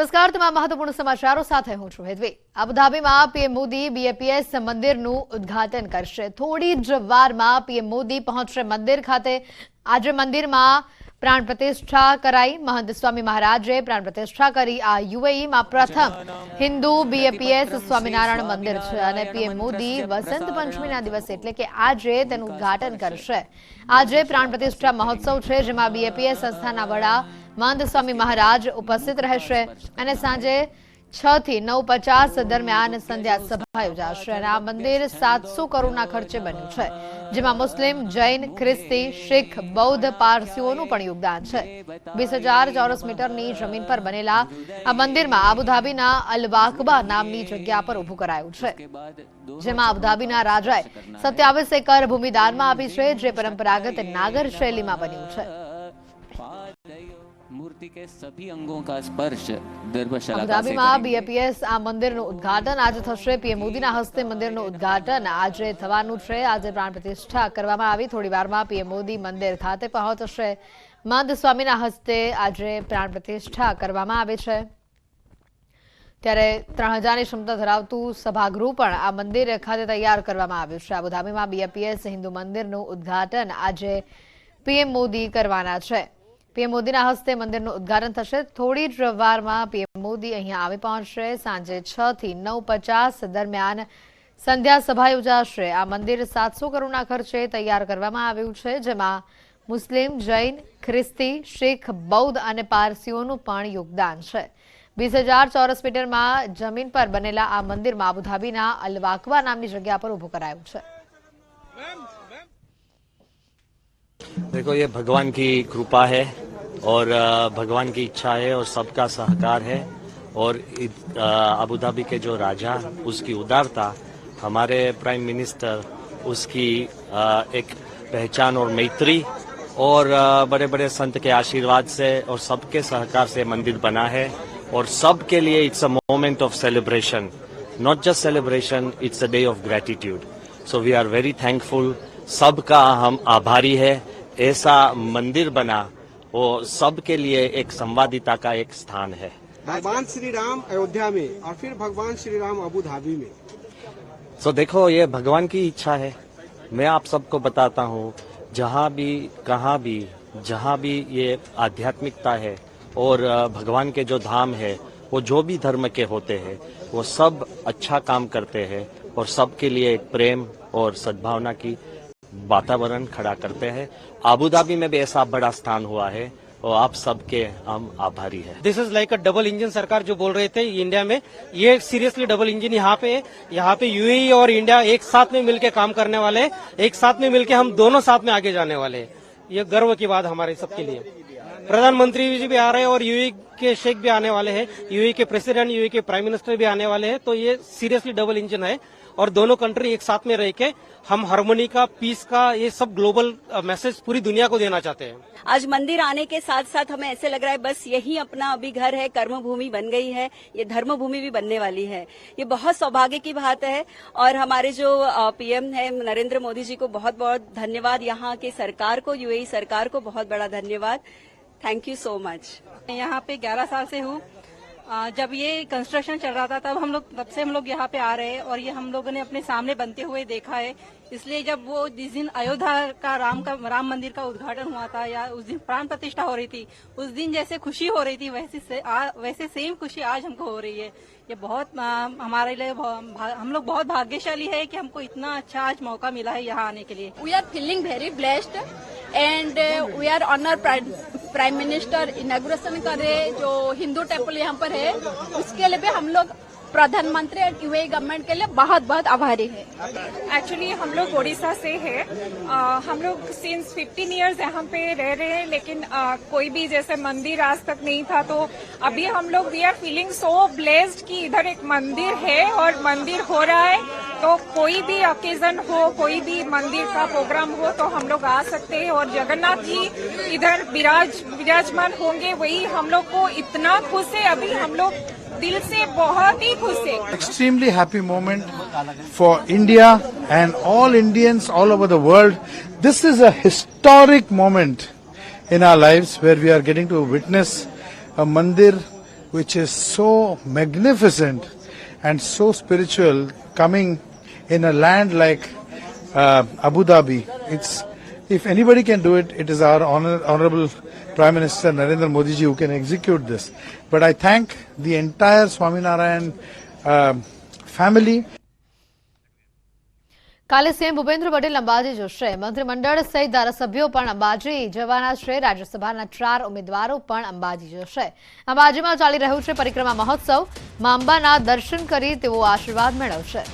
નમસ્કાર, તમામ મહત્વપૂર્ણ સમાચારો સાથે હું છું હેદવી। અબુધાબીમાં પીએમ મોદી બીએપીએસ મંદિરનું ઉદ્ઘાટન કરશે। થોડી જ વારમાં પીએમ મોદી પહોંચશે મંદિર ખાતે। આજે મંદિરમાં પ્રાણ પ્રતિષ્ઠા કરાઈ। મહંત સ્વામી મહારાજે પ્રાણ પ્રતિષ્ઠા કરી। આ યુએઈમાં પ્રથમ હિન્દુ બીએપીએસ સ્વામિનારાયણ મંદિર છે અને પીએમ મોદી વસંત પંચમીના દિવસે એટલે કે આજે તેનું ઉદ્ઘાટન કરશે। આજે પ્રાણ પ્રતિષ્ઠા મહોત્સવ છે, જેમાં બીએપીએસ સંસ્થાના વડા મહંત સ્વામી મહારાજ ઉપસ્થિત રહેશે અને સાંજે 6 થી 9:50 દરમિયાન સંધ્યા સભા યોજાશે અને આ મંદિર 700 કરોડના ખર્ચે બન્યું છે, જેમાં મુસ્લિમ, જૈન, ખ્રિસ્તી, શીખ, બૌદ્ધ, પારસીઓનું પણ યોગદાન છે। 20,000 ચોરસ મીટરની જમીન પર બનેલા આ મંદિરમાં અબુધાબીના અલ-વાકબા નામની જગ્યા પર ઊભું કરાયું છે, જેમાં અબુધાબીના રાજાએ 27 એકર ભૂમિ દાનમાં આપી છે, જે પરંપરાગત નાગર શૈલીમાં બન્યું છે। मूर्ति के सभी अंगों का स्पर्श दर्भशाला અબુધાબીમાં બીએપીએસ આ મંદિરનું ઉદ્ઘાટન આજે થશે। પીએમ મોદીના હસ્તે મંદિરનું ઉદ્ઘાટન આજે થવાનું છે। આજે પ્રાણ પ્રતિષ્ઠા કરવામાં આવી। થોડી વારમાં પીએમ મોદી મંદિર ખાતે પહોંચશે। મહંત સ્વામીના હસ્તે આજે પ્રાણ પ્રતિષ્ઠા કરવામાં આવે છે। ત્યારે 3000ની ક્ષમતા ધરાવતું સભાગૃહ પણ આ મંદિર ખાતે તૈયાર કરવામાં આવ્યું છે। અબુધાબીમાં બીએપીએસ હિન્દુ મંદિરનું ઉદ્ઘાટન આજે પીએમ મોદી કરવાના છે। પીએમ મોદીના હસ્તે મંદિરનું ઉદ્ઘાટન થશે। થોડી જ વારમાં પીએમ મોદી અહીંયા આવી પહોંચશે। સાંજે 6 થી 9:50 દરમિયાન સંધ્યા સભા યોજાશે। આ મંદિર 700 કરોડના ખર્ચે તૈયાર કરવામાં આવ્યું છે, જેમાં મુસ્લિમ, જૈન, ખ્રિસ્તી, શીખ, બૌદ્ધ અને પારસીઓનું પણ યોગદાન છે। 20,000 ચોરસ મીટરમાં જમીન પર બનેલા આ મંદિરમાં અબુધાબીના અલ-વાકબા નામની જગ્યા પર ઊભું કરાયું છે। देखो, ये भगवान की कृपा है और भगवान की इच्छा है और सबका सहकार है और अबुधाबी के जो राजा उसकी उदारता, हमारे प्राइम मिनिस्टर उसकी एक पहचान और मैत्री और बड़े बड़े संत के आशीर्वाद से और सबके सहकार से मंदिर बना है और सबके लिए it's a moment of celebration, not just celebration, it's a day of gratitude. So we are very thankful, सबका हम आभारी है। ऐसा मंदिर बना वो सबके लिए एक संवादिता का एक स्थान है। भगवान श्री राम अयोध्या में और फिर भगवान श्री राम अबुधाबी में। सो देखो, ये भगवान की इच्छा है। मैं आप सबको बताता हूँ, जहाँ भी कहाँ भी जहाँ भी ये आध्यात्मिकता है और भगवान के जो धाम है, वो जो भी धर्म के होते हैं वो सब अच्छा काम करते हैं और सबके लिए एक प्रेम और सद्भावना की वातावरण खड़ा करते हैं। अबुधाबी में भी ऐसा बड़ा स्थान हुआ है और आप सबके हम आभारी हैं। This is like a double engine सरकार जो बोल रहे थे इंडिया में, ये सीरियसली डबल इंजन यहाँ पे यूएई और इंडिया एक साथ में मिलकर काम करने वाले हैं। एक साथ में मिलकर हम दोनों साथ में आगे जाने वाले हैं। ये गर्व की बात हमारे सबके लिए। प्रधानमंत्री जी भी आ रहे हैं और यूएई के शेख भी आने वाले हैं, यूएई के प्रेसिडेंट, यूएई के प्राइम मिनिस्टर भी आने वाले हैं। तो ये सीरियसली डबल इंजन है और दोनों कंट्री एक साथ में रह के हम हार्मोनी का, पीस का, ये सब ग्लोबल मैसेज पूरी दुनिया को देना चाहते हैं। आज मंदिर आने के साथ साथ हमें ऐसे लग रहा है बस यही अपना अभी घर है, कर्म भूमि बन गई है, ये धर्म भूमि भी बनने वाली है। ये बहुत सौभाग्य की बात है और हमारे जो पीएम है नरेंद्र मोदी जी को बहुत बहुत धन्यवाद। यहाँ की सरकार को, यूएई सरकार को बहुत बड़ा धन्यवाद। Thank you so much. यहाँ पे 11 साल से हूँ। जब ये कंस्ट्रक्शन चल रहा था तब से हम लोग यहाँ पे आ रहे हैं और ये हम लोगों ने अपने सामने बनते हुए देखा है। इसलिए जब वो जिस दिन अयोध्या का राम मंदिर का उद्घाटन हुआ था या उस दिन प्राण प्रतिष्ठा हो रही थी, उस दिन जैसे खुशी हो रही थी वैसे सेम खुशी आज हमको हो रही है। ये बहुत हमारे लिए हम लोग बहुत भाग्यशाली है कि हमको इतना अच्छा आज मौका मिला है यहाँ आने के लिए। We are feeling very blessed and we are honour prime minister inauguration कर रहे, जो हिंदू टेम्पल यहाँ पर है, उसके लिए भी हम लोग प्रधानमंत्री और यूएई गवर्नमेंट के लिए बहुत बहुत आभारी है। एक्चुअली हम लोग उड़ीसा से हैं। हम लोग सिंस 15 इयर्स यहाँ पे रह रहे हैं, लेकिन कोई भी जैसे मंदिर आज तक नहीं था। तो अभी हम लोग we are feeling so blessed कि इधर एक मंदिर है और मंदिर हो रहा है। तो कोई भी ओकेजन हो, कोई भी मंदिर का प्रोग्राम हो तो हम लोग आ सकते हैं और जगन्नाथ जी इधर विराजमान होंगे। वही हम लोग को इतना खुश है, अभी हम लोग दिल से बहुत ही खुश है। Extremely happy moment for India and all Indians all over the world. This is a historic moment in our lives where we are getting to witness a mandir which is so magnificent and so spiritual, coming in a land like Abu Dhabi. If anybody can do it, it is our Honorable Prime Minister Narendra Modi ji who can execute this. But I thank the entire Swaminarayan family. કાલે CM Bhupendra Patel Ambaji જશે. મંત્રીમંડળ સહિત ધારાસભ્યો પણ અંબાજી જવાના છે. રાજ્યસભાના 4 ઉમેદવારો પણ અંબાજી જશે. અંબાજીમાં ચાલી રહ્યું છે પરિક્રમા મહોત્સવ. મા અંબાના દર્શન કરી તેઓ આશીર્વાદ મેળવશે.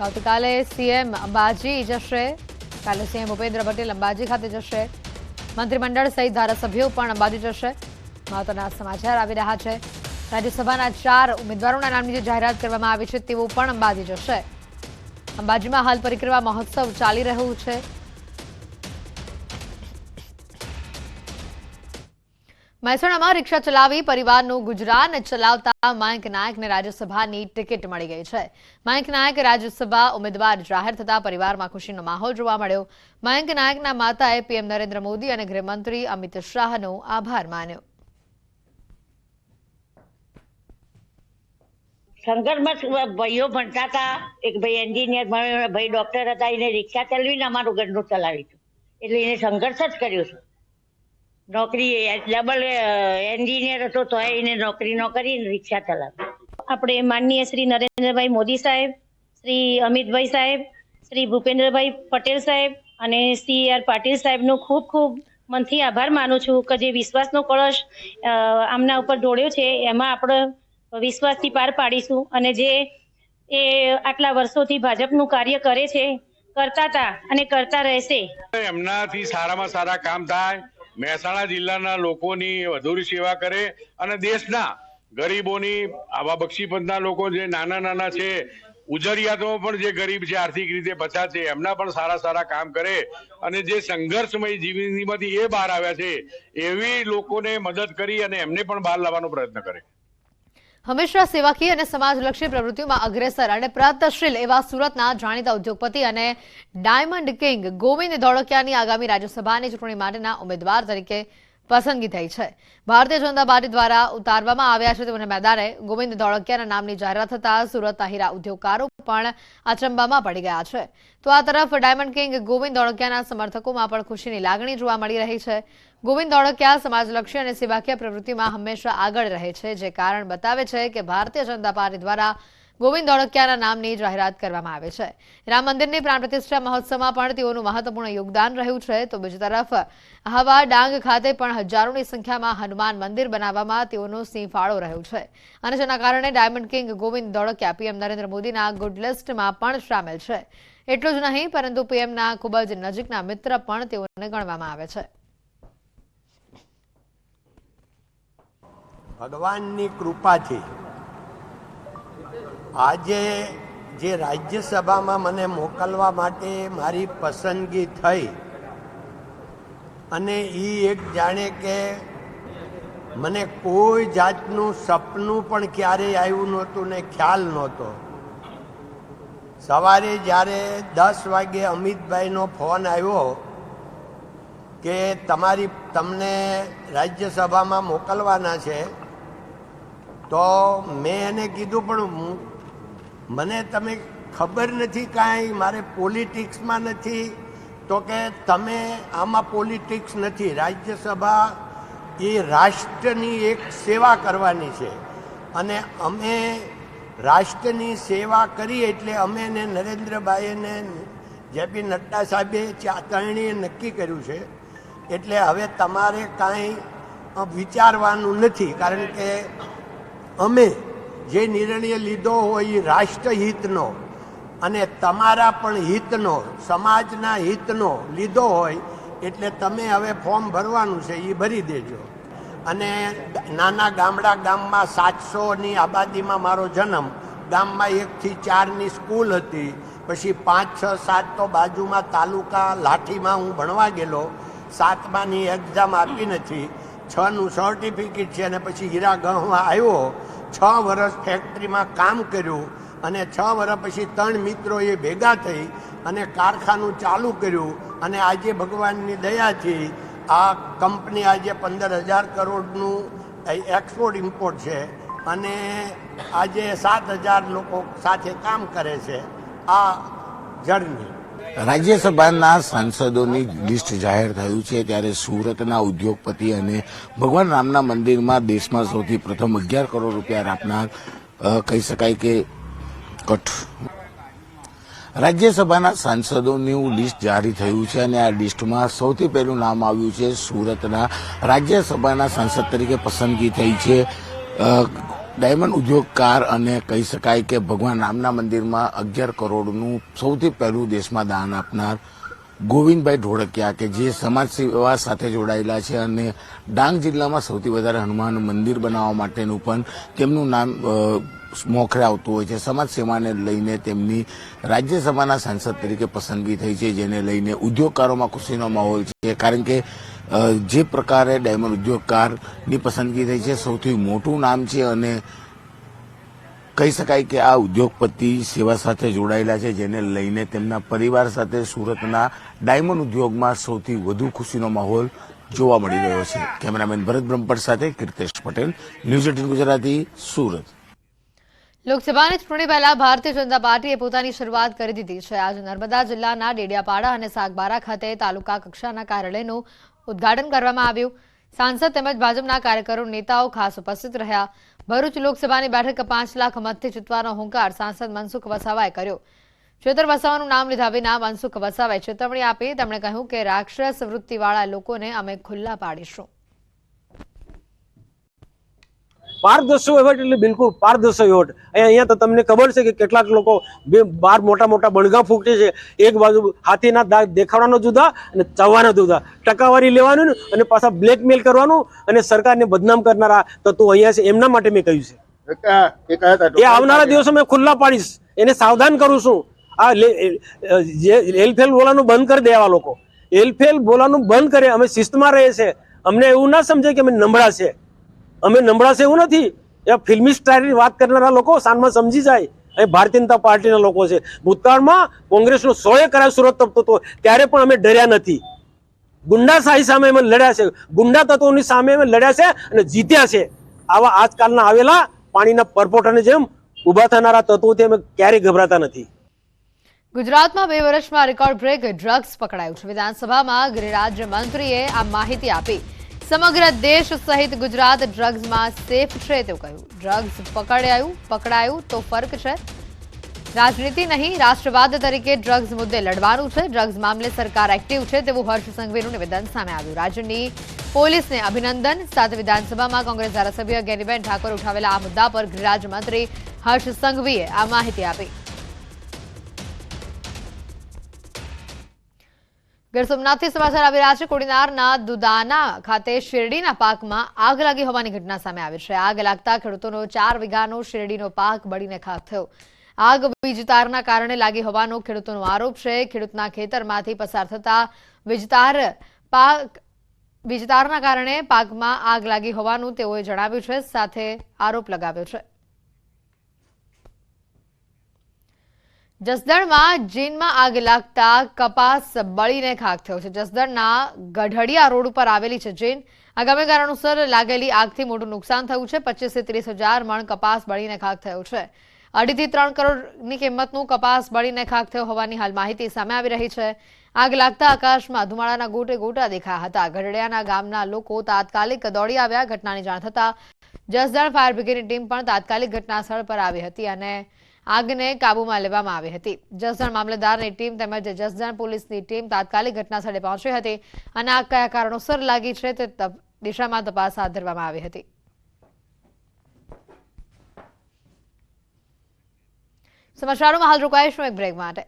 આવતીકાલે સીએમ અંબાજી જશે. કાલે સીએમ ભૂપેન્દ્ર પટેલ અંબાજી ખાતે જશે. મંત્રીમંડળ સહિત ધારાસભ્યો પણ અંબાજી જશે. મહત્વના સમાચાર આવી રહ્યા છે. રાજ્યસભાના 4 ઉમેદવારોના નામની જે જાહેરાત કરવામાં આવી છે તેઓ પણ અંબાજી જશે. અંબાજીમાં હાલ પરિક્રમા મહોત્સવ ચાલી રહ્યું છે. મહેસાણામાં રિક્ષા ચલાવી પરિવારનું ગુજરાન ચલાવતા મયંક નાયકને રાજ્યસભાની ટિકિટ મળી ગઈ છે. મયંક નાયક રાજ્યસભા ઉમેદવાર જાહેર થતા પરિવારમાં ખુશીનો માહોલ જોવા મળ્યો. મયંક નાયકના માતાએ પીએમ નરેન્દ્ર મોદી અને ગૃહમંત્રી અમિત શાહનો આભાર માન્યો. સંઘર્ષમાં ભાઈઓ ભણતા હતા. એક ભાઈ એન્જિનિયર ભણ્યો, ભાઈ ડોક્ટર હતા. એને રિક્ષા ચલાવીને અમારું ઘરનું ચલાવ્યું હતું. એટલે એને સંઘર્ષ જ કર્યો છે. નોકરી ડબલ એન્જિનિયર હતો તો એને નોકરી ન કરીને રિક્ષા ચલાવી. આપણે માનનીય શ્રી નરેન્દ્રભાઈ મોદી સાહેબ, શ્રી અમિતભાઈ સાહેબ, શ્રી ભૂપેન્દ્રભાઈ પટેલ સાહેબ અને સી આર પાટીલ સાહેબનો ખૂબ ખૂબ મનથી આભાર માનું છું કે જે વિશ્વાસનો કળશ આમના ઉપર ઢોળ્યો છે એમાં આપણે વિશ્વાસથી પાર પાડીશું. અને જે એ આટલા વર્ષોથી ભાજપનું કાર્ય કરે છે, કરતા હતા અને કરતા રહેશે. એમનાથી સારામાં સારા કામ થાય, મહેસાણા જિલ્લાના લોકોની વધુ સેવા કરે અને દેશના ગરીબોની, આવા બક્ષીપંથના લોકો જે નાના નાના છે, ઉજરિયાતોમાં પણ જે ગરીબ છે, આર્થિક રીતે પછાત છે, એમના પણ સારા સારા કામ કરે અને જે સંઘર્ષમય જીવનમાંથી એ બહાર આવ્યા છે એવી લોકોને મદદ કરી અને એમને પણ બહાર લાવવાનો પ્રયત્ન કરે. હંમેશા સેવાકીય અને સમાજલક્ષી પ્રવૃત્તિઓમાં અગ્રેસર અને પ્રગતિશીલ એવા સુરતના જાણીતા ઉદ્યોગપતિ અને ડાયમંડ કિંગ ગોવિંદ ધોળકિયાની આગામી રાજ્યસભાની ચૂંટણી માટેના ઉમેદવાર તરીકે પસંદગી થઈ છે. ભારતીય જનતા પાર્ટી દ્વારા ઉતારવામાં આવ્યા છે તેઓને મેદાને ગોવિંદ ધોળકિયાના નામની જાહેરાત થતા સુરતના હીરા ઉદ્યોગકારો પણ અચંબામાં પડી ગયા છે. તો આ તરફ ડાયમંડ કિંગ ગોવિંદ ધોળકિયાના સમર્થકોમાં પણ ખુશીની લાગણી જોવા મળી રહી છે. ગોવિંદ ધોળકિયા સમાજલક્ષી અને સેવાકીય પ્રવૃત્તિમાં હંમેશા આગળ રહે છે, જે કારણ બતાવે છે કે ભારતીય જનતા પાર્ટી દ્વારા ગોવિંદ ધોળકિયાના નામની જાહેરાત કરવામાં આવે છે. રામ મંદિરની પ્રાણ પ્રતિષ્ઠા મહોત્સવમાં પણ તેઓનું મહત્વપૂર્ણ યોગદાન રહ્યું છે. તો બીજી તરફ આહવા ડાંગ ખાતે પણ હજારોની સંખ્યામાં હનુમાન મંદિર બનાવવામાં તેઓનો સિંહ ફાળો રહ્યો છે. અને જેના કારણે diamond king Govind Dholakia PM Narendra મોદીના ગુડ લિસ્ટમાં પણ સામેલ છે. એટલું જ નહીં પરંતુ પીએમના ખૂબ જ નજીકના મિત્ર પણ તેઓને ગણવામાં આવે છે. ભગવાનની કૃપાથી આજે જે રાજ્યસભામાં મને મોકલવા માટે મારી પસંદગી થઈ અને એ એક જાણે કે મને કોઈ જાતનું સપનું પણ ક્યારેય આવ્યું નહોતું ને ખ્યાલ નહોતો. સવારે જ્યારે 10 વાગે અમિતભાઈનો ફોન આવ્યો કે તમને રાજ્યસભામાં મોકલવાના છે, તો મેં એને કીધું પણ મને તમે ખબર નથી કાંઈ, મારે પોલિટિક્સમાં નથી. તો કે તમે આમાં પોલિટિક્સ નથી, રાજ્યસભા એ રાષ્ટ્રની એક સેવા કરવાની છે અને અમે રાષ્ટ્રની સેવા કરી એટલે અમે ને નરેન્દ્રભાઈને જેપી નડ્ડા સાહેબે ત્રણેય નક્કી કર્યું છે. એટલે હવે તમારે કાંઈ વિચારવાનું નથી, કારણ કે અમે જે નિર્ણય લીધો હોય એ રાષ્ટ્રહિતનો અને તમારા પણ હિતનો, સમાજના હિતનો લીધો હોય. એટલે તમે હવે ફોર્મ ભરવાનું છે એ ભરી દેજો. અને નાના ગામમાં 700ની આબાદીમાં મારો જન્મ, ગામમાં 1 થી 4ની સ્કૂલ હતી, પછી 5, 6, 7 તો બાજુમાં તાલુકા લાઠીમાં હું ભણવા ગયેલો. 7માની એક્ઝામ આપી નથી, 6નું સર્ટિફિકેટ છે અને પછી હીરાગઢમાં આવ્યો. 6 વર્ષ ફેક્ટરીમાં કામ કર્યું અને 6 વર્ષ પછી 3 મિત્રોએ ભેગા થઈ અને કારખાનું ચાલુ કર્યું. અને આજે ભગવાનની દયાથી આ કંપની આજે 15,000 કરોડનું એક્સપોર્ટ ઇમ્પોર્ટ છે અને આજે 7,000 લોકો સાથે કામ કરે છે આ જર્ની. રાજ્યસભાના સાંસદોની લિસ્ટ જાહેર થયું છે ત્યારે સુરતના ઉદ્યોગપતિ અને ભગવાન રામના મંદિરમાં દેશમાં સૌથી પ્રથમ 11 કરોડ રૂપિયા આપનાર કહી શકાય કે રાજ્યસભાના સાંસદોનું લિસ્ટ જારી થયું છે અને આ લિસ્ટમાં સૌથી પહેલું નામ આવ્યું છે સુરતના રાજ્યસભાના સાંસદ તરીકે પસંદગી થઈ છે ડાયમંડ ઉદ્યોગકાર અને કહી શકાય કે ભગવાન રામના મંદિરમાં 11 કરોડનું સૌથી પહેલું દેશમાં દાન આપનાર ગોવિંદભાઈ ઢોળકિયા કે જે સમાજ સેવા સાથે જોડાયેલા છે અને ડાંગ જિલ્લામાં સૌથી વધારે હનુમાન મંદિર બનાવવા માટેનું પણ તેમનું નામ મોખરે આવતું હોય છે. સમાજ સેવાને લઈને તેમની રાજ્યસભાના સાંસદ તરીકે પસંદગી થઈ છે જેને લઈને ઉદ્યોગકારોમાં ખુશીનો માહોલ છે કારણ કે જે પ્રકારે ડાયમંડ ઉદ્યોગકારની પસંદગી થઈ છે સૌથી મોટું નામ છે અને કહી શકાય કે આ ઉદ્યોગપતિ સેવા સાથે જોડાયેલા છે જેને લઈને તેમના પરિવાર સાથે સુરતના ડાયમંડ ઉદ્યોગમાં સૌથી વધુ ખુશીનો માહોલ જોવા મળી રહ્યો છે. કેમેરામેન ભરત બ્રહ્મપટ સાથે કીર્તેશ પટેલ, ન્યૂઝ 18 ગુજરાતી, સુરત. લોકસભાની ચૂંટણી પહેલા ભારતીય જનતા પાર્ટીએ પોતાની શરૂઆત કરી દીધી છે. આજે નર્મદા જિલ્લાના ડેડિયાપાડા અને સાગબારા ખાતે તાલુકા કક્ષાના કાર્યાલયનું ઉદ્ઘાટન કરવામાં આવ્યું. સાંસદ તેમજ ભાજપના કાર્યકરો નેતાઓ ખાસ ઉપસ્થિત રહ્યા. ભરૂચ લોકસભાની બેઠક 5 લાખ મતથી જીતવાનો હુંકાર સાંસદ મનસુખ વસાવાએ કર્યો. ચેતર વસાવાનું નામ લીધા વિના મનસુખ વસાવાએ ચેતવણી આપી. તેમણે કહ્યું કે રાક્ષસ વૃત્તિવાળા લોકોને અમે ખુલ્લા પાડીશું. પારદર્શી વહીવટ એટલે બિલકુલ પારદર્શી વહીવટ. અહીંયા તો તમને ખબર છે કે કેટલાક લોકો બાર મોટા મોટા બણગા ફૂંકે છે. એક બાજુ હાથીના દાગ દેખાડવાનો જુદા અને ચાવવાના જુદા, ટકાવારી લેવાનું અને પાછા બ્લેકમેલ કરવાનું અને સરકારને બદનામ કરનારા તત્વો અહીંયા છે. એમના માટે મેં કહ્યું છે એ આવનારા દિવસો મેં ખુલ્લા પાડીશ, એને સાવધાન કરું છું. આ એલફેલ બોલાનું બંધ કરી દે. આવા લોકો એલફેલ બોલાનું બંધ કરે. અમે શિસ્તમાં રહીએ છીએ. અમને એવું ના સમજે કે અમે નબળા છે. અમે નબળા છે એવું નથી. એ ફિલ્મી સ્ટાઇલની વાત કરનારા લોકો સાંજમાં સમજી જાય એ ભારતીય જનતા પાર્ટીના લોકો છે. ભૂતકાળમાં કોંગ્રેસનો 100 કરાય સુરત તપતો હતો ત્યારે પણ અમે ડર્યા નથી. ગુંડાશાહી સામે અમે લડ્યા છે, ગુંડા તત્વોની સામે અમે લડ્યા છે અને જીત્યા છે. આવા આજકાલના આવેલા પાણીના પરપોટાની જેમ ઉભા થનારા તત્વોથી અમે ક્યારેય ગભરાતા નથી. ગુજરાતમાં 2 વર્ષમાં રેકોર્ડ બ્રેક ડ્રગ્સ પકડાયું છે. વિધાનસભામાં ગૃહ રાજ્ય મંત્રીએ આ માહિતી આપી. સમગ્ર દેશ સહિત ગુજરાત ડ્રગ્સમાં સેફ છે તેવું કહ્યું. ડ્રગ્સ પકડાયું તો ફર્ક છે. રાજનીતિ નહીં, રાષ્ટ્રવાદ તરીકે ડ્રગ્સ મુદ્દે લડવાનું છે. ડ્રગ્સ મામલે સરકાર એક્ટિવ છે તેવું હર્ષ સંઘવીનું નિવેદન સામે આવ્યું. રાજ્યની પોલીસને અભિનંદન. સાથે વિધાનસભામાં કોંગ્રેસ ધારાસભ્ય જ્ઞાનીબેન ઠાકોર ઉઠાવેલા આ મુદ્દા પર ગૃહ રાજ્યમંત્રી હર્ષ સંઘવીએ આ માહિતી આપી. ગીર સોમનાથથી સમાચાર આવી રહ્યા છે. કોડીનારના દુદાના ખાતે શેરડીના પાકમાં આગ લાગી હોવાની ઘટના સામે આવી છે. આગ લાગતા ખેડૂતોનો 4 વીઘાનો શેરડીનો પાક બળીને ખાખ થયો. આગ વીજ તારના કારણે લાગી હોવાનો ખેડૂતોનો આરોપ છે. ખેડૂતના ખેતરમાંથી પસાર થતા વીજ તારના કારણે પાકમાં આગ લાગી હોવાનું તેઓએ જણાવ્યું છે. સાથે આરોપ લગાવ્યો છે. જસદણમાં જીનમાં આગ લાગતા કપાસ બળીને ખાખ થયો છે. જસદણના ગઢડિયા રોડ ઉપર આવેલી છે જીન. આગામી કારણોસર લાગેલી આગથી મોટું નુકસાન થયું છે. 25 થી 30,000 મણ કપાસ બળીને ખાખ થયો છે. 2.5 થી 3 કરોડની કિંમતનું કપાસ બળીને ખાખ થયો હોવાની હાલ માહિતી સામે આવી રહી છે. આગ લાગતા આકાશમાં ધુમાડાના ગોટે ગોટા દેખાયા હતા. ગઢડિયાના ગામના લોકો તાત્કાલિક દોડી આવ્યા. ઘટનાની જાણ થતાં જસદણ ફાયર બ્રિગેડની ટીમ પણ તાત્કાલિક ઘટના સ્થળ પર આવી હતી અને આગને કાબૂમાં લેવામાં આવી હતી. જસદણ મામલતદારની ટીમ તેમજ જસદણ પોલીસની ટીમ તાત્કાલિક ઘટના સ્થળે પહોંચી હતી અને આગ કયા કારણોસર લાગી છે તે દિશામાં તપાસ હાથ ધરવામાં આવી હતી. સમાચારોમાં હાલ રોકાઈશું એક બ્રેક માટે.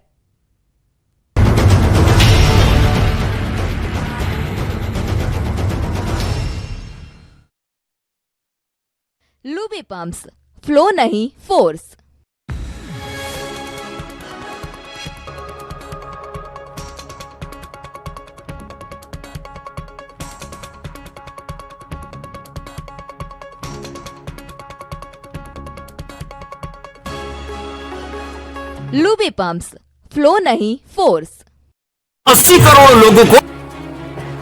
લુબી પમ્પ્સ, ફ્લો નહીં ફોર્સ. लूबी पंप्स, फ्लो नहीं फोर्स. 80 करोड़ लोगों को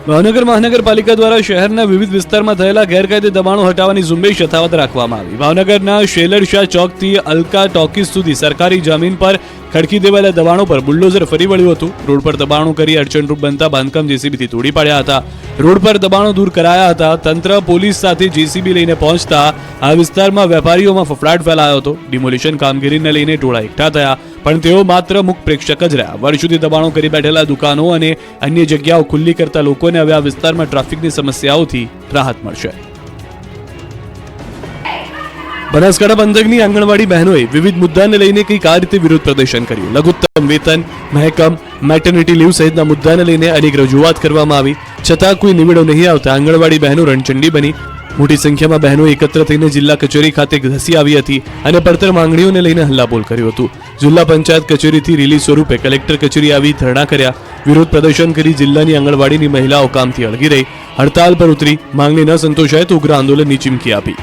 ભાવનગર મહાનગરપાલિકા દ્વારા શહેરના વિવિધ વિસ્તારમાં થયેલા ગેરકાયદે દબાણો હટાવવાની ઝુંબેશ યથાવત રાખવામાં આવી. ભાવનગરના શેલરશાહ ચોકથી અલકા ટોકીઝ સુધી સરકારી જમીન પર ખડકી દેવાયેલા દબાણો પર બુલડોઝર ફરી વળ્યું હતું. રોડ પર દબાણો કરી અડચણરૂપ બનતા બાંધકામ જેસીબીથી તોડી પાડ્યા હતા. રોડ પર દબાણો દૂર કરાયા હતા. તંત્ર પોલીસ સાથે જેસીબી લઈને પહોંચતા આ વિસ્તારમાં વેપારીઓમાં ફફડાટ ફેલાયો હતો. ડિમોલિશન કામગીરીને લઈને ટોળા એકઠા થયા, પણ તેઓ માત્ર મુખ પ્રેક્ષક જ રહ્યા. વર્ષ સુધી દબાણો કરી બેઠેલા દુકાનો અને અન્ય જગ્યાઓ ખુલ્લી કરતા લોકોને હવે આ વિસ્તારમાં ટ્રાફિકની સમસ્યાઓથી રાહત મળશે. બનાસકાંઠા પંથકની આંગણવાડી બહેનોએ વિવિધ મુદ્દાને લઈને કંઈક આ રીતે વિરોધ પ્રદર્શન કર્યું. લઘુત્તમ વેતન, મહેકમ, મેટર્નિટી લીવ સહિતના મુદ્દાને લઈને અનેક રજૂઆત કરવામાં આવી, છતાં કોઈ નિવેડો નહીં આવતા આંગણવાડી બહેનો રણચંડી બની. મોટી સંખ્યામાં બહેનો એકત્ર થઈને જિલ્લા કચેરી ખાતે ધસી આવી હતી અને પડતર માંગણીઓને લઈને હલ્લાબોલ કર્યું હતું. જિલ્લા પંચાયત કચેરીથી રિલીઝ સ્વરૂપે કલેક્ટર કચેરી આવી ધરણા કર્યા. વિરોધ પ્રદર્શન કરી જિલ્લાની આંગણવાડીની મહિલાઓ કામથી અળગી રહી. હડતાલ પર ઉતરી. માંગણી ન સંતોષાય તો ઉગ્ર આંદોલનની ચીમકી આપી.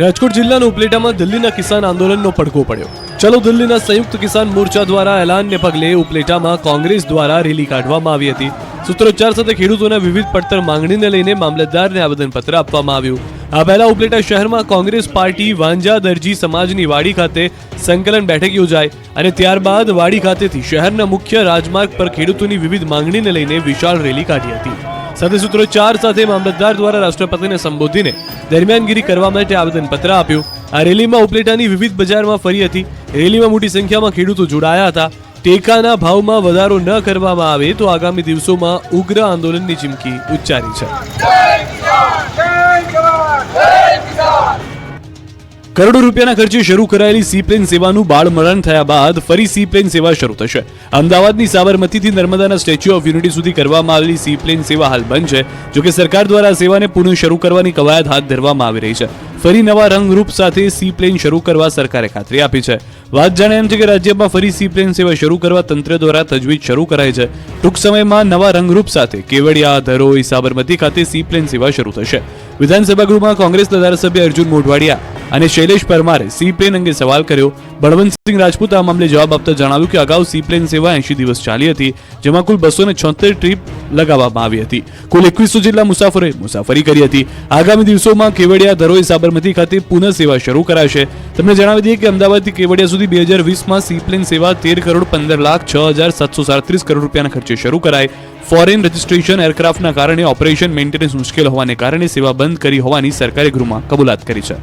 રાજકોટ જિલ્લાના ઉપલેટામાં દિલ્હીના કિસાન આંદોલનનો પડઘો પડ્યો. ચલો દિલ્હીના સંયુક્ત કિસાન મોરચા દ્વારા એલાનને પગલે ઉપલેટામાં કોંગ્રેસ દ્વારા રેલી કાઢવામાં આવી હતી. સૂત્રોચ્ચાર સાથે ખેડૂતોના વિવિધ પડતર માંગણીને લઈને મામલતદારને આવેદનપત્ર આપવામાં આવ્યું. આ પહેલા ઉપલેટા શહેરમાં કોંગ્રેસ પાર્ટી વાંજા દરજી સમાજની વાડી ખાતે સંકલન બેઠક યોજાઈ અને ત્યારબાદ વાડી ખાતેથી શહેરના મુખ્ય રાજમાર્ગ પર ખેડૂતોની વિવિધ માંગણીને લઈને વિશાળ રેલી કાઢી હતી. સાથે સૂત્રોચ્ચાર સાથે મામલતદાર દ્વારા રાષ્ટ્રપતિને સંબોધીને દરમિયાનગીરી કરવા માટે આવેદનપત્ર આપ્યું. આ રેલીમાં ઉપલેટાની વિવિધ બજારમાં ફરી હતી. રેલીમાં મોટી સંખ્યામાં ખેડૂતો જોડાયા હતા. ટેકાના ભાવમાં વધારો ન કરવામાં આવે તો આગામી દિવસોમાં ઉગ્ર આંદોલનની ચીમકી ઉચ્ચારી છે. કરોડો રૂપિયાના ખર્ચે શરૂ કરાયેલી સી પ્લેન સેવાનું બાળમરણ થયા બાદ ફરી સી પ્લેન સેવા શરૂ થશે. અમદાવાદની સાબરમતીથી નર્મદાના સ્ટેચ્યુ ઓફ યુનિટી સુધી કરવામાં આવેલી સી પ્લેન સેવા હાલ બંધ છે. જોકે સરકાર દ્વારા આ સેવાને પુનઃ શરૂ કરવાની કવાયત હાથ ધરવામાં આવી રહી છે. ફરી નવા રંગરૂપ સાથે સી પ્લેન શરૂ કરવા સરકારે ખાતરી આપી છે. વાત જાણે એમ છે કે રાજ્યમાં ફરી સી પ્લેન સેવા શરૂ કરવા તંત્ર દ્વારા તજવીજ શરૂ કરાઈ છે. ટૂંક સમયમાં નવા રંગરૂપ સાથે કેવડિયા, ધરોઈ, સાબરમતી ખાતે સી પ્લેન સેવા શરૂ થશે. વિધાનસભા ગૃહમાં કોંગ્રેસના ધારાસભ્ય અર્જુન મોઢવાડિયા અને શૈલેષ પરમારે સી પ્લેન અંગે સવાલ કર્યો. બળવંતસિંહ રાજપૂત આ મામલે જવાબ આપતા જણાવ્યું કે અગાઉ સી પ્લેન સેવા 80 દિવસ ચાલી હતી, જેમાં કુલ 276 ટ્રીપ લગાવવામાં આવી હતી. કુલ 2100 જેટલા મુસાફરોએ મુસાફરી કરી હતી. આગામી દિવસોમાં કેવડિયા, ધરોઈ, સાબરમતી ખાતે પુનઃ સેવા શરૂ કરાશે. તમને જણાવી દઈએ કે અમદાવાદથી કેવડિયા સુધી 2020માં સી પ્લેન સેવા 13,15,06,737 કરોડ રૂપિયાના ખર્ચે શરૂ કરાઈ. ફોરેન રજિસ્ટ્રેશન એરક્રાફ્ટના કારણે ઓપરેશન મેન્ટેનન્સ મુશ્કેલ હોવાને કારણે સેવા બંધ કરી હોવાની સરકારે ગૃહમાં કબૂલાત કરી છે.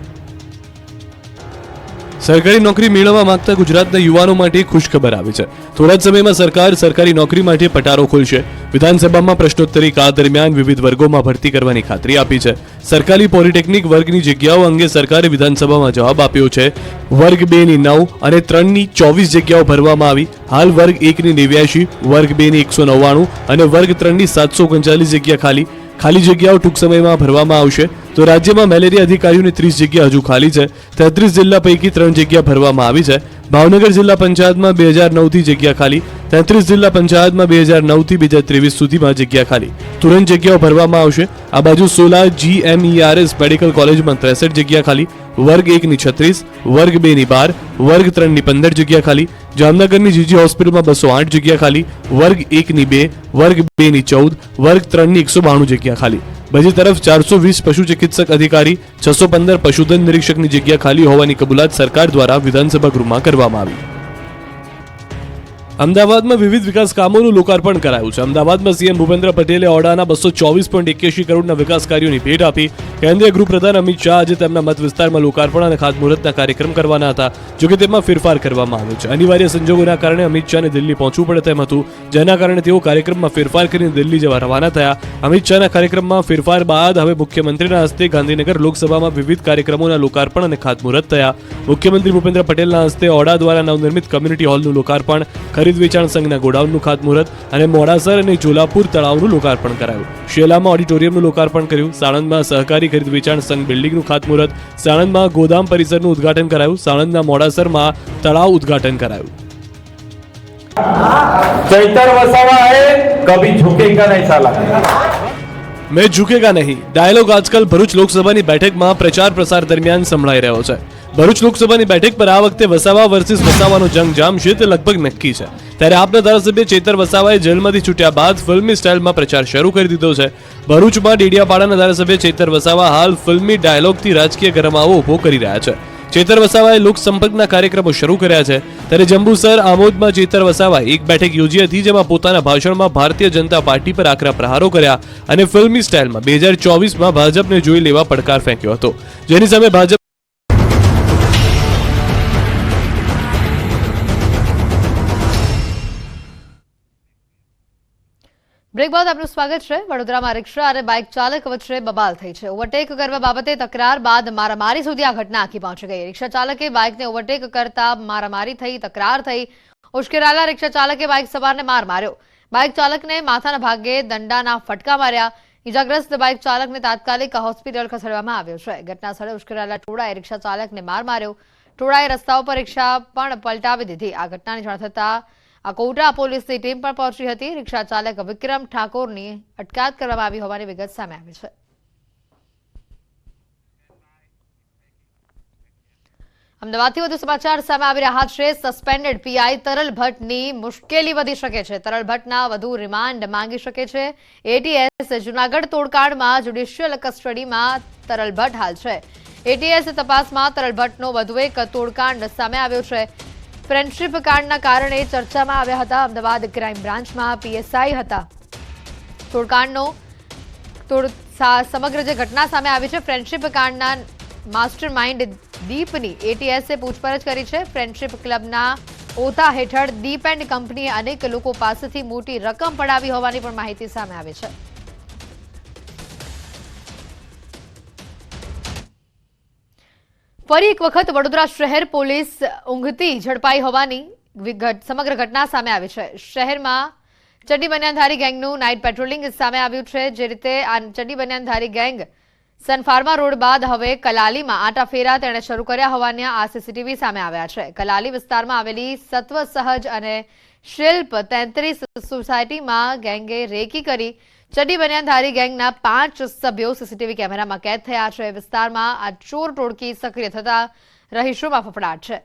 સરકારી નોકરી મેળવવા માંગતા ગુજરાતના યુવાનો માટે ખુશખબર આવી છે. થોડા જ સમયમાં સરકાર સરકારી નોકરી માટે પટારો ખોલશે. વિધાનસભામાં પ્રશ્નોત્તરી કાળ દરમિયાન વિવિધ વર્ગોમાં ભરતી કરવાની ખાતરી આપી છે. સરકારી પોલિટેકનિક વર્ગની જગ્યાઓ અંગે સરકારે વિધાનસભામાં જવાબ આપ્યો છે. વર્ગ 2 ની 9 અને 3 ની 24 જગ્યાઓ ભરવામાં આવી. હાલ વર્ગ 1 ની 89, વર્ગ 2 ની 199 અને વર્ગ 3 ની 739 જગ્યા ખાલી જગ્યાઓ ટૂંક સમયમાં ભરવામાં આવશે. તો રાજ્યમાં મેલેરિયા અધિકારીઓની 30 જગ્યા હજુ ખાલી છે. 33 જિલ્લા પૈકી 3 જગ્યા ભરવામાં આવી છે. ભાવનગર જિલ્લા પંચાયતમાં 2009 થી જગ્યા ખાલી. 33 જિલ્લા પંચાયતમાં 2009 થી 2023 સુધીમાં જગ્યા ખાલી. તુરંત જગ્યાઓ ભરવામાં આવશે. આ બાજુ સોલા GMERS મેડિકલ કોલેજમાં 63 જગ્યા ખાલી. વર્ગ 1 ની 36, વર્ગ 2 ની 12, વર્ગ 3 ની 15 જગ્યા ખાલી. જામનગરની જીજી હોસ્પિટલમાં 208 જગ્યા ખાલી. વર્ગ 1 ની 2, વર્ગ 2 ની 14, વર્ગ 3 ની 192 જગ્યા ખાલી. બીજી તરફ 420 પશુ ચિકિત્સક અધિકારી, 615 પશુધન નિરીક્ષકની જગ્યા ખાલી હોવાની કબૂલાત સરકાર દ્વારા વિધાનસભા ગૃહમાં કરવામાં આવી. અમદાવાદમાં વિવિધ વિકાસ કામોનું લોકાર્પણ કરાયું છે. અમદાવાદમાં સીએમ ભૂપેન્દ્ર પટેલે ઓડાના 224.81 કરોડના વિકાસ કાર્યોની ભેટ આપી. કેન્દ્રીય ગૃહપ્રધાન અમિત શાહ આજે તેમના મત વિસ્તારમાં લોકાર્પણ અને ખાતમુહૂર્તના કાર્યક્રમ કરવાના હતા. જોકે તેમાં ફેરફાર કરવામાં આવ્યો છે. અનિવાર્ય સંજોગોના કારણે અમિત શાહને દિલ્હી પહોંચવું પડે તેમ હતું, જેના કારણે તેઓ કાર્યક્રમમાં ફેરફાર કરીને દિલ્હી જવા રવાના થયા. અમિત શાહના કાર્યક્રમમાં ફેરફાર બાદ હવે મુખ્યમંત્રીના હસ્તે ગાંધીનગર લોકસભામાં વિવિધ કાર્યક્રમોના લોકાર્પણ અને ખાતમુહૂર્ત થયા. મુખ્યમંત્રી ભૂપેન્દ્ર પટેલના હસ્તે ઓડા દ્વારા નવનિર્મિત કમ્યુનિટી હોલનું લોકાર્પણ, ખરીદ વેચાણ સંઘના ગોડાઉનનું ખાતમુહૂર્ત અને મોડાસર અને જોલાપુર તળાવનું લોકાર્પણ કરાયું. શેલામાં ઓડિટોરિયમનું લોકાર્પણ કર્યું. સાણંદમાં સહકારી ખરીદ વેચાણ સંઘ બિલ્ડિંગનું ખાતમુહૂર્ત, સાણંદમાં ગોદામ પરિસરનું ઉદ્ઘાટન કરાયું. સાણંદના મોડાસરમાં તળાવ ઉદ્ઘાટન કરાયું. चैतर वसावा है, कभी झुकेगा नहीं साला. મેં ઝૂકેગા નહીં ડાયલોગ આજકાલ ભરૂચ લોકસભાની બેઠકમાં પ્રચાર પ્રસાર દરમિયાન સંભળાઈ રહ્યો છે. ભરૂચ લોકસભાની બેઠક પર આ વખતે વસાવા વર્સિસ વસાવાનો જંગ જામશે તે લગભગ નક્કી છે. ત્યારે આપના ધારાસભ્ય ચેતર વસાવાએ જેલમાંથી છૂટ્યા બાદ ફિલ્મી સ્ટાઇલમાં પ્રચાર શરૂ કરી દીધો છે. ભરૂચમાં ડેડિયાપાડાના ધારાસભ્ય ચેતર વસાવા હાલ ફિલ્મી ડાયલોગથી રાજકીય ગરમાવો ઉભો કરી રહ્યા છે. ચેતર વસાવાએ લોકસંપર્કના કાર્યક્રમો શરૂ કર્યા છે. ત્યારે જંબુસર આમોદમાં ચેતર વસાવાએ એક બેઠક યોજી હતી, જેમાં પોતાના ભાષણમાં ભારતીય જનતા પાર્ટી પર આકરા પ્રહારો કર્યા અને ફિલ્મી સ્ટાઇલમાં 2024માં ભાજપને જોઈ લેવા પડકાર ફેંક્યો હતો, જેની સામે ભાજપ બ્રેક બાદ આપનું સ્વાગત છે. વડોદરામાં રિક્ષા અને બાઇક ચાલક વચ્ચે બબાલ થઈ છે. ઓવરટેક કરવા બાબતે તકરાર બાદ મારામારી સુધી આ ઘટના આખી પહોંચી ગઈ. રિક્ષા ચાલકે બાઇકને ઓવરટેક કરતા મારામારી થઈ, તકરાર થઈ. ઉશ્કેરાયેલા રિક્ષા ચાલકે બાઇક સવારને માર માર્યો. બાઇક ચાલકને માથાના ભાગે દંડાના ફટકા માર્યા. ઇજાગ્રસ્ત બાઇક ચાલકને તાત્કાલિક હોસ્પિટલ ખસેડવામાં આવ્યો છે. ઘટના સ્થળે ઉશ્કેરાયેલા ટોળાએ રિક્ષા ચાલકને માર માર્યો. ટોળાએ રસ્તા ઉપર રિક્ષા પણ પલટાવી દીધી. આ ઘટનાની જાણ થતા અકોટા પોલીસની ટીમ પણ પહોંચી હતી. રિક્ષા ચાલક વિક્રમ ઠાકોરની અટકાયત કરવામાં આવી હોવાની વિગત સામે આવી છે. અમદાવાદથી વધુ સમાચાર સામે આવી રહ્યા છે. સસ્પેન્ડેડ પીઆઈ તરલ ભટ્ટની મુશ્કેલી વધી શકે છે. તરલ ભટ્ટના વધુ રિમાન્ડ માંગી શકે છે. એટીએસ જૂનાગઢ તોડકાંડમાં જ્યુડિશિયલ કસ્ટડીમાં તરલ ભટ્ટ હાલ છે. એટીએસ તપાસમાં તરલ ભટ્ટનો વધુ એક તોડકાંડ સામે આવ્યો છે. ફ્રેન્ડશીપ કાંડના કારણે ચર્ચામાં આવ્યા હતા. અમદાવાદ ક્રાઇમ બ્રાન્ચમાં પીએસઆઈ હતા. તોડકાંડનો સમગ્ર જે ઘટના સામે આવી છે, ફ્રેન્ડશીપ કાંડના માસ્ટર માઇન્ડ દીપની એટીએસે પૂછપરછ કરી છે. ફ્રેન્ડશીપ ક્લબના ઓથા હેઠળ દીપ એન્ડ કંપનીએ અનેક લોકો પાસેથી મોટી રકમ પડાવી હોવાની પણ માહિતી સામે આવી છે. ફરી એક વખત વડોદરા શહેર પોલીસ ઊંઘતી ઝડપાઈ હોવાની સમગ્ર ઘટના સામે આવી છે. શહેરમાં ચડ્ડી બનિયાનધારી ગેંગનું નાઇટ પેટ્રોલિંગ સામે આવ્યું છે. જે રીતે આ ચડ્ડી બનિયાનધારી ગેંગ સનફાર્મા રોડ બાદ હવે કલાલીમાં આંટાફેરા તેણે શરૂ કર્યા હોવાના આ સીસીટીવી સામે આવ્યા છે. કલાલી વિસ્તારમાં આવેલી સત્વ સહજ અને શિલ્પ 33 સોસાયટીમાં ગેંગે રેકી કરી. ચડ્ડી બનિયાનધારી ગેંગના 5 સભ્યો સીસીટીવી કેમેરામાં કેદ થયા છે. વિસ્તારમાં આ ચોર ટોળકી સક્રિય થતા રહીશોમાં ફફડાટ છે.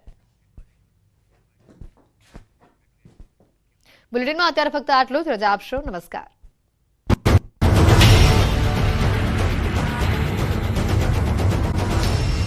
બુલેટિનમાં અત્યારે ફક્ત આટલું જ. રજા આપશો. નમસ્કાર.